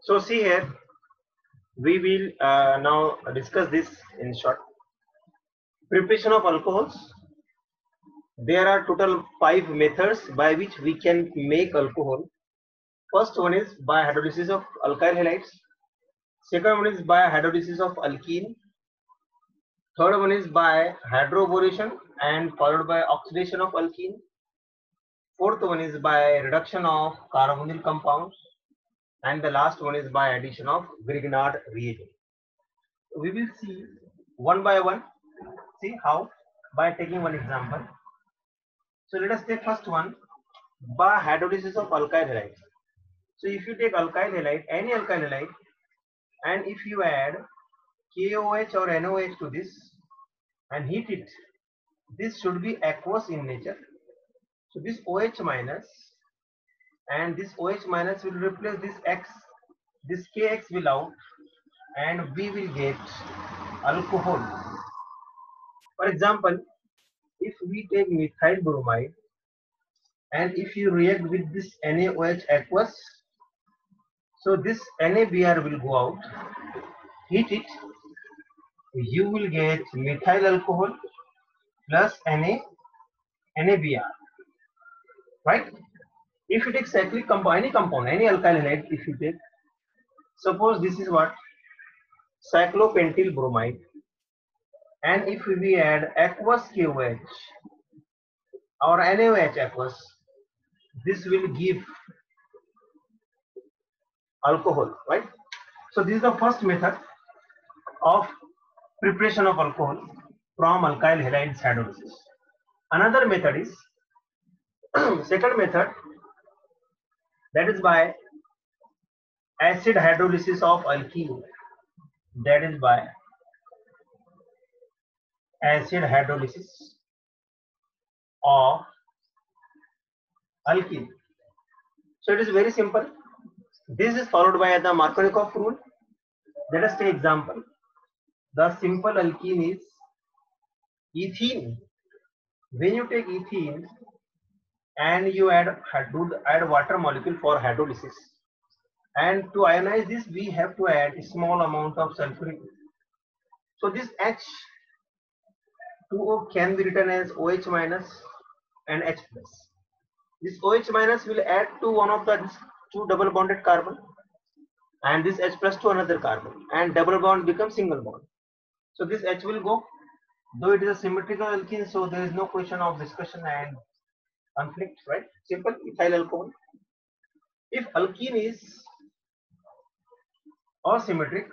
So see here, we will now discuss this in short. Preparation of alcohols. There are total 5 methods by which we can make alcohol. First one is by hydrolysis of alkyl halides. Second one is by hydrolysis of alkene. Third one is by hydroboration and followed by oxidation of alkene. Fourth one is by reduction of carbonyl compounds. And the last one is by addition of Grignard reagent. We will see one by one. See how? By taking one example. So let us take first one by hydrolysis of alkyl halide. So if you take alkyl halide, any alkyl halide, and if you add KOH or NOH to this and heat it, this should be aqueous in nature. So this OH minus and this OH minus will replace this X, this KX will out, and we will get alcohol. For example, if we take methyl bromide and if you react with this NaOH aqueous, so this NaBr will go out, heat it, you will get methyl alcohol plus NaBr, right? If you take cyclic compound, any compound, any alkyl halide, if you take, suppose this is what? Cyclopentyl bromide, and if we add aqueous KOH or NaOH aqueous, this will give alcohol, right? So this is the first method of preparation of alcohol from alkyl halides hydrolysis. Another method is second method, that is by acid hydrolysis of alkene. That is by acid hydrolysis of alkene. So it is very simple. This is followed by the Markovnikov rule. Let us take example. The simple alkene is ethene. When you take ethene and you add water molecule for hydrolysis, and to ionize this we have to add a small amount of sulfuric. So this H2O can be written as OH minus and H plus. This OH minus will add to one of the two double bonded carbon, and this H plus to another carbon, and double bond becomes single bond. So this H will go, though it is a symmetrical alkene, so there is no question of discussion and conflict, right? Simple ethyl alcohol. If alkene is asymmetric,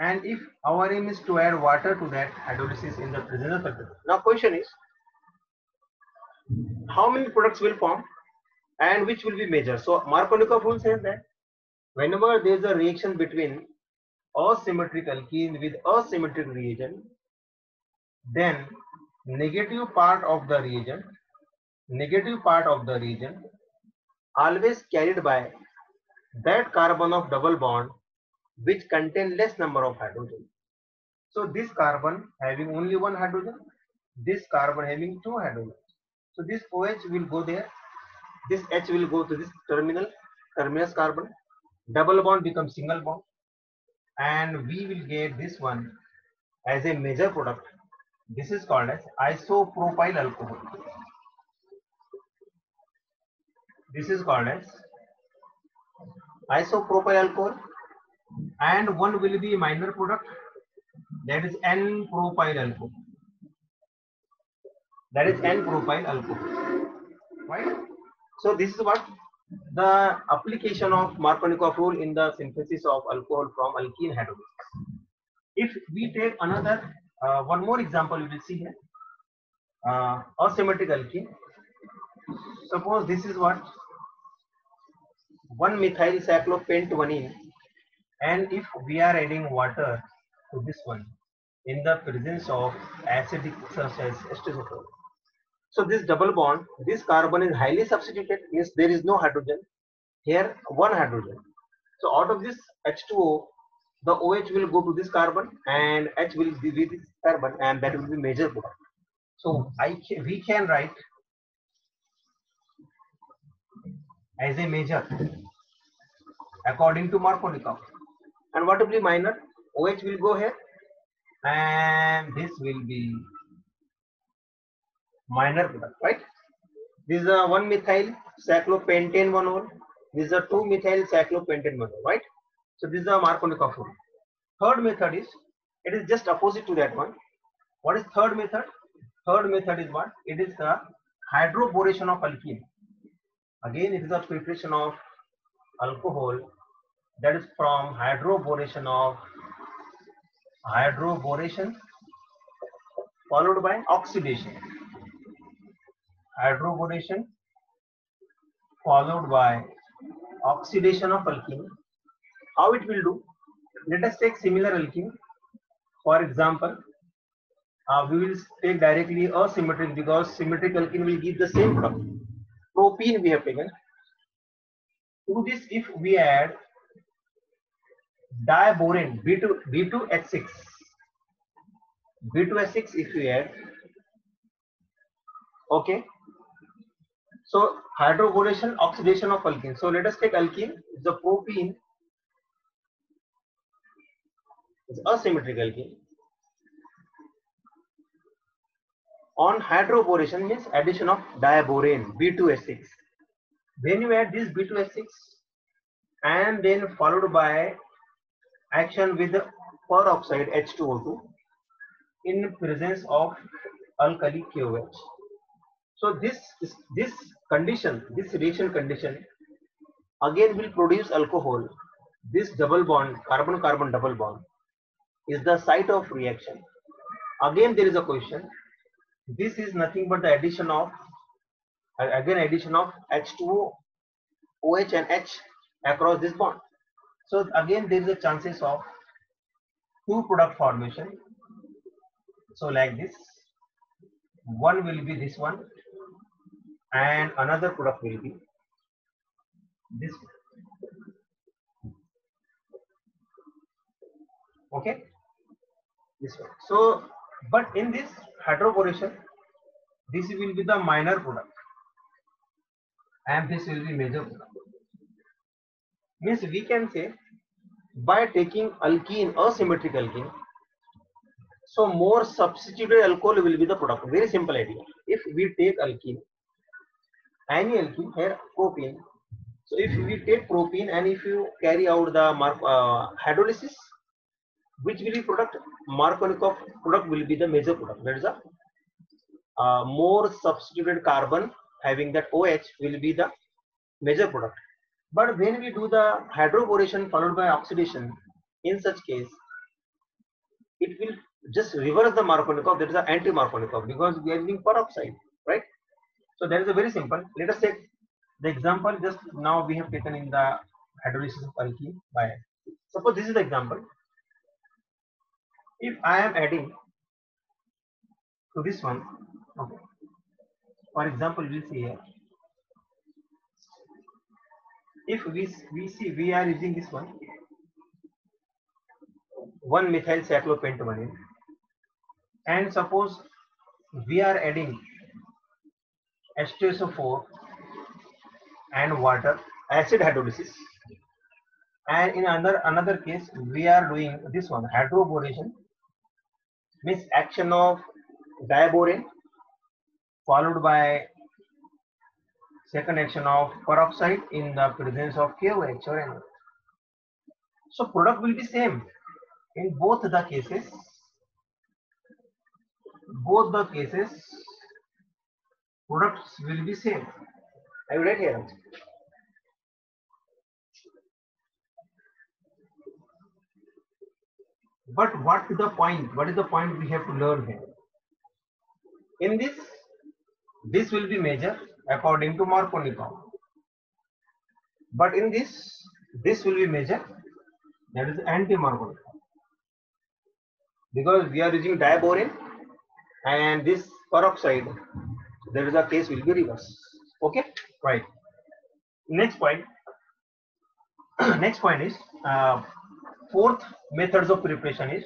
and if our aim is to add water to that hydrolysis in the presence of alcohol. Now question is, how many products will form and which will be measured? So Markovnikov rule says that whenever there is a reaction between asymmetric alkene with asymmetric reagent, then negative part of the reagent always carried by that carbon of double bond which contain less number of hydrogen. So this carbon having only one hydrogen, this carbon having two hydrogen. So this OH will go there, this H will go to this terminus carbon, double bond becomes single bond, and we will get this one as a major product. This is called as isopropyl alcohol. This is called as isopropyl alcohol, and one will be minor product, that is N-propyl alcohol. Right? So this is what the application of Markovnikov rule in the synthesis of alcohol from alkene hydrolysis. If we take another one more example, you will see here asymmetric alkene. Suppose this is what 1-methyl cyclopentone, and if we are adding water to this one in the presence of acidic such as acetone. So this double bond, this carbon is highly substituted, means there is no hydrogen. Here one hydrogen. So out of this H2O, the OH will go to this carbon and H will be with this carbon, and that will be major product. So we can write as a major according to Markovnikov. And what will be minor? OH will go here, and this will be minor product, right? This is a 1-methyl cyclopentane monol. This is a 2-methyl cyclopentane monol, right? So this is a Markovnikov rule. Third method is, it is just opposite to that one. What is third method? Third method is what? It is the hydroboration of alkene. Again, it is a preparation of alcohol, that is from hydroboration followed by oxidation. Hydroboration followed by oxidation of alkene. How it will do? Let us take similar alkene. For example, we will take directly asymmetric, because symmetric alkene will give the same product. Propene we have taken. To this, if we add diborane B2H6, if we add, okay. So hydroboration, oxidation of alkene. So let us take alkene. The propene is asymmetric alkene. On hydroboration means addition of diborane B2H6. When you add this B2H6 and then followed by action with peroxide H2O2 in presence of alkali KOH. So this condition, this reaction condition again will produce alcohol. This double bond, carbon-carbon double bond, is the site of reaction. Again there is a question. This is nothing but the addition of H2O, OH and H across this bond. So again there is a chances of two product formation. So like this, one will be this one and another product will be this one. Okay, this one. So but in this hydroboration, this will be the minor product and this will be major product. Means we can say, by taking alkene, asymmetric alkene, so more substituted alcohol will be the product. Very simple idea. If we take alkene, any alkene, here propene. So if we take propene and if you carry out the hydrolysis, which will be product? Markovnikov product will be the major product. That is a more substituted carbon having that OH will be the major product. But when we do the hydroboration followed by oxidation, in such case, it will just reverse the Markovnikov. That is the anti-Markovnikov, because we are using peroxide, right? So that is a very simple. Let us take the example just now we have taken in the hydrolysis of alkene by. Suppose this is the example. If I am adding to this one, okay. For example, we'll see here. If we see we are using this one, 1-methyl cyclopentane, and suppose we are adding H2SO4 and water, acid hydrolysis, and in another case we are doing this one, hydroboration, means action of diborane followed by second action of peroxide in the presence of KOH or NO. So product will be same in both the cases. Both the cases products will be same. I will write here. But what is the point? What is the point we have to learn here? In this will be major according to Markovnikov. But in this will be major, that is anti-Markovnikov. Because we are using diborane and this peroxide, there is a case will be reverse. Okay, right. Next point. Next point is fourth method of preparation is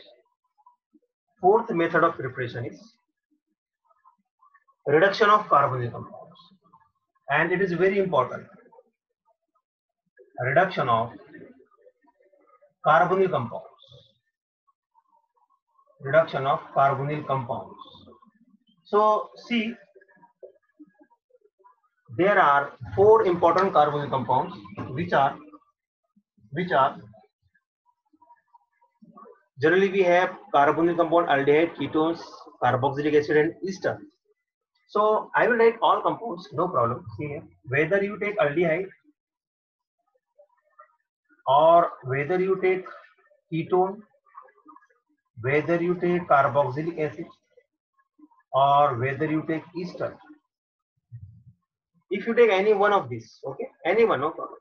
reduction of carbonyl compounds, and it is very important. Reduction of carbonyl compounds. Reduction of carbonyl compounds. So see, there are 4 important carbonyl compounds which are generally we have carbonyl compound, aldehyde, ketones, carboxylic acid and ester. So I will write all compounds, no problem. See here, whether you take aldehyde or whether you take ketone, whether you take carboxylic acid or whether you take ester. If you take any one of these, okay, any one, no problem.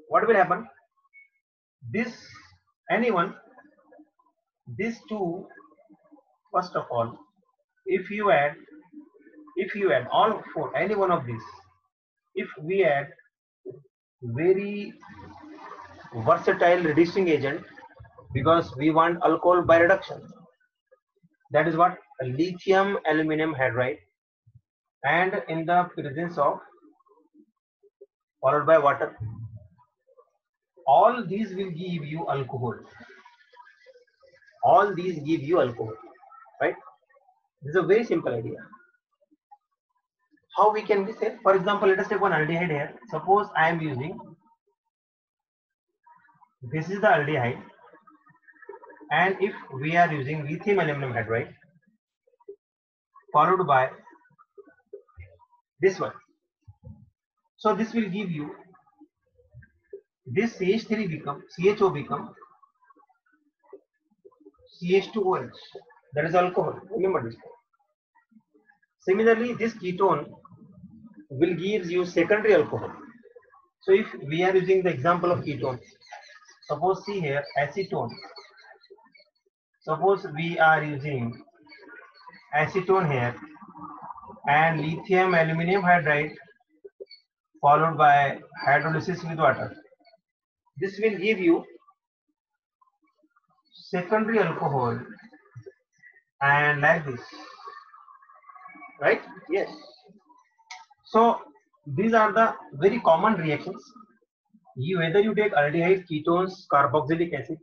What will happen? This, anyone, these two, first of all, if you add all 4, any one of these, if we add very versatile reducing agent, because we want alcohol by reduction, that is what? Lithium aluminum hydride, and in the presence of, followed by water, all these will give you alcohol. All these give you alcohol, right? This is a very simple idea. How we can be say? For example, let us take one aldehyde here. Suppose I am using, this is the aldehyde, and if we are using lithium aluminum hydride followed by this one, so this will give you, this CH3 become, CHO become CH2OH, that is alcohol. Remember this. Similarly, this ketone will give you secondary alcohol. So if we are using the example of ketone, suppose see here acetone. Suppose we are using acetone here and lithium aluminum hydride followed by hydrolysis with water. This will give you secondary alcohol and like this, right? Yes. So these are the very common reactions. Whether you take aldehyde, ketones, carboxylic acid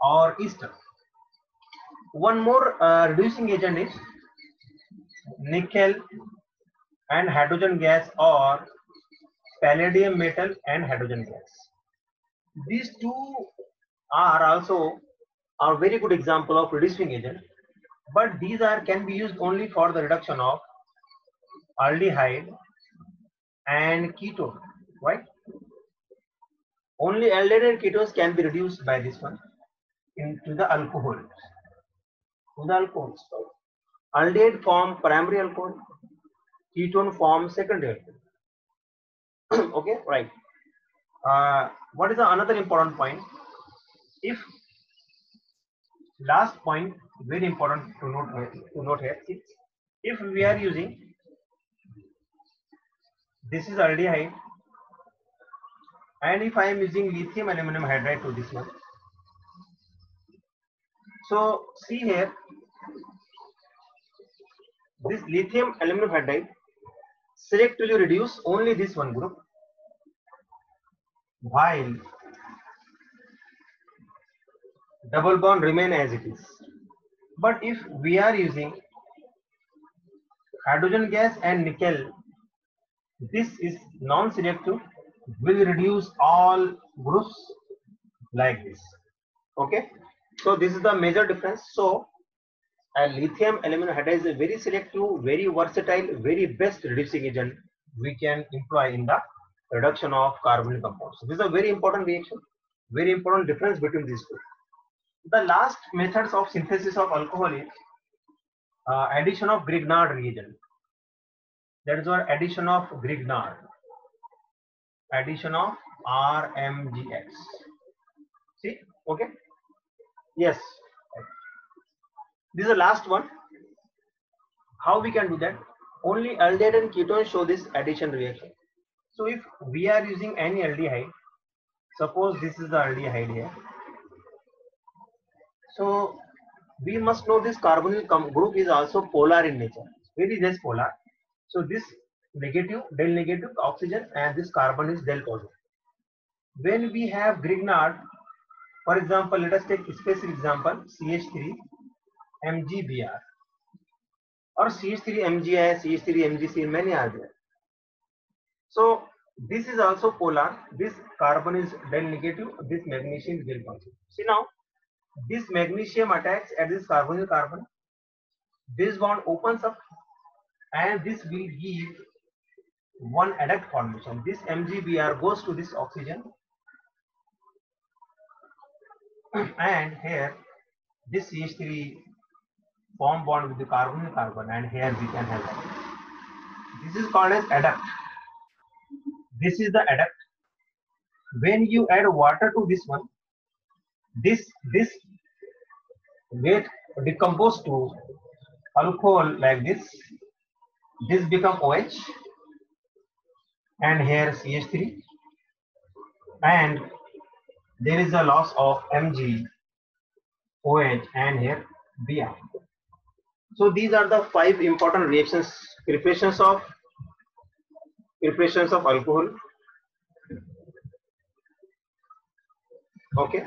or ester. One more reducing agent is nickel and hydrogen gas, or palladium metal and hydrogen gas. These two are also a very good example of reducing agent, but these are can be used only for the reduction of aldehyde and ketone, right? Only aldehyde and ketones can be reduced by this one into the alcohol. To the alcohols. Aldehyde form primary alcohol, ketone form secondary alcohol. Okay, right. What is another important point? If last point, very important to note here, if we are using, this is aldehyde, and if I am using lithium aluminum hydride to this one, so see here, this lithium aluminum hydride selectively reduce only this one group, while double bond remain as it is. But if we are using hydrogen gas and nickel, this is non-selective, will reduce all groups like this. Okay, so this is the major difference. So a lithium aluminum hydride is a very selective, very versatile, very best reducing agent we can employ in the reduction of carbonyl compounds. So this is a very important reaction, very important difference between these two. The last methods of synthesis of alcohol is addition of Grignard reagent. That is what addition of Grignard, addition of RMGX. See, okay, yes. This is the last one. How we can do that? Only aldehyde and ketone show this addition reaction. So if we are using any aldehyde, suppose this is the aldehyde here. So we must know this carbonyl group is also polar in nature, very less polar. So this negative, del negative oxygen, and this carbon is del positive. When we have Grignard, For example, let us take a specific example, CH3 MgBr or CH3 MgI, CH3 MgC, many are there. So this is also polar. This carbon is del negative, this magnesium is del positive. See now, this magnesium attacks at this carbonyl carbon. This bond opens up and this will give one adduct formation. This MgBr goes to this oxygen and here this CH3 form bond with the carbonyl carbon, and here we can have that. This is called as adduct. This is the adduct. When you add water to this one, this get decomposed to alcohol like this. This become OH and here CH3, and there is a loss of Mg, OH, and here Br. So these are the 5 important reactions, preparations of alcohol. Okay.